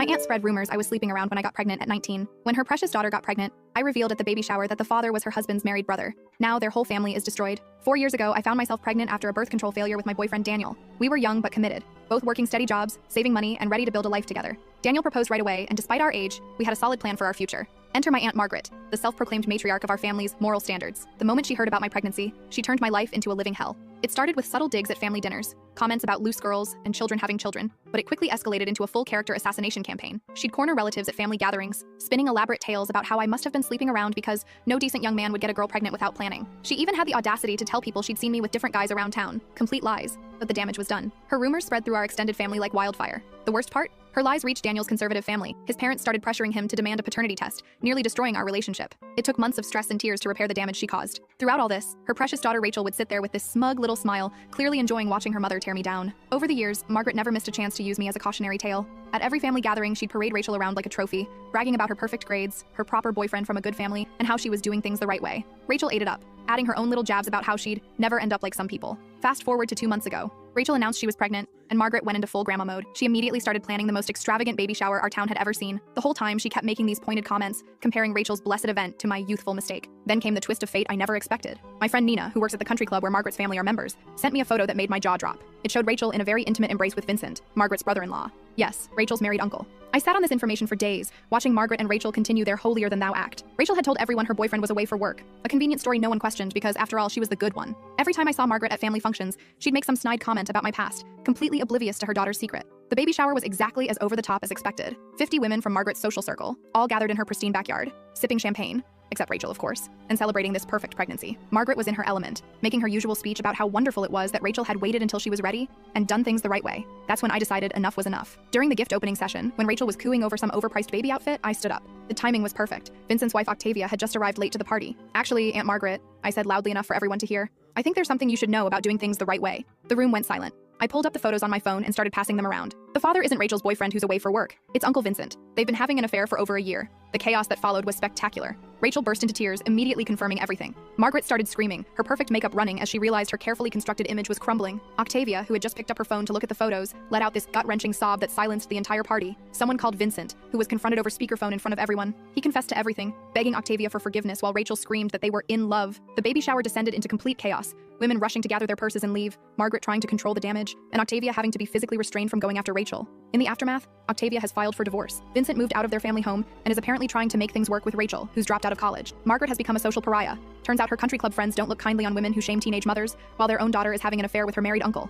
My aunt spread rumors I was sleeping around when I got pregnant at 19. When her precious daughter got pregnant, I revealed at the baby shower that the father was her husband's married brother. Now their whole family is destroyed. 4 years ago, I found myself pregnant after a birth control failure with my boyfriend Daniel. We were young but committed, both working steady jobs, saving money, and ready to build a life together. Daniel proposed right away, and despite our age, we had a solid plan for our future. Enter my Aunt Margaret, the self-proclaimed matriarch of our family's moral standards. The moment she heard about my pregnancy, she turned my life into a living hell. It started with subtle digs at family dinners, comments about loose girls and children having children, but it quickly escalated into a full-character assassination campaign. She'd corner relatives at family gatherings, spinning elaborate tales about how I must have been sleeping around because no decent young man would get a girl pregnant without planning. She even had the audacity to tell people she'd seen me with different guys around town. Complete lies, but the damage was done. Her rumors spread through our extended family like wildfire. The worst part? Her lies reached Daniel's conservative family. His parents started pressuring him to demand a paternity test, nearly destroying our relationship. It took months of stress and tears to repair the damage she caused. Throughout all this, her precious daughter Rachel would sit there with this smug little smile, clearly enjoying watching her mother tear me down. Over the years, Margaret never missed a chance to use me as a cautionary tale. At every family gathering, she'd parade Rachel around like a trophy, bragging about her perfect grades, her proper boyfriend from a good family, and how she was doing things the right way. Rachel ate it up, adding her own little jabs about how she'd never end up like some people. Fast forward to 2 months ago. Rachel announced she was pregnant, and Margaret went into full grandma mode. She immediately started planning the most extravagant baby shower our town had ever seen. The whole time, she kept making these pointed comments, comparing Rachel's blessed event to my youthful mistake. Then came the twist of fate I never expected. My friend Nina, who works at the country club where Margaret's family are members, sent me a photo that made my jaw drop. It showed Rachel in a very intimate embrace with Vincent, Margaret's brother-in-law. Yes, Rachel's married uncle. I sat on this information for days, watching Margaret and Rachel continue their holier-than-thou act. Rachel had told everyone her boyfriend was away for work, a convenient story no one questioned because, after all, she was the good one. Every time I saw Margaret at family functions, she'd make some snide comment about my past, completely oblivious to her daughter's secret. The baby shower was exactly as over-the-top as expected. 50 women from Margaret's social circle, all gathered in her pristine backyard, sipping champagne, except Rachel, of course, and celebrating this perfect pregnancy. Margaret was in her element, making her usual speech about how wonderful it was that Rachel had waited until she was ready and done things the right way. That's when I decided enough was enough. During the gift opening session, when Rachel was cooing over some overpriced baby outfit, I stood up. The timing was perfect. Vincent's wife Octavia had just arrived late to the party. Actually, Aunt Margaret, I said loudly enough for everyone to hear, I think there's something you should know about doing things the right way. The room went silent. I pulled up the photos on my phone and started passing them around. The father isn't Rachel's boyfriend who's away for work. It's Uncle Vincent. They've been having an affair for over a year. The chaos that followed was spectacular. Rachel burst into tears, immediately confirming everything. Margaret started screaming, her perfect makeup running as she realized her carefully constructed image was crumbling. Octavia, who had just picked up her phone to look at the photos, let out this gut-wrenching sob that silenced the entire party. Someone called Vincent, who was confronted over speakerphone in front of everyone. He confessed to everything, begging Octavia for forgiveness while Rachel screamed that they were in love. The baby shower descended into complete chaos. Women rushing to gather their purses and leave, Margaret trying to control the damage, and Octavia having to be physically restrained from going after Rachel. In the aftermath, Octavia has filed for divorce. Vincent moved out of their family home and is apparently trying to make things work with Rachel, who's dropped out of college. Margaret has become a social pariah. Turns out her country club friends don't look kindly on women who shame teenage mothers, while their own daughter is having an affair with her married uncle.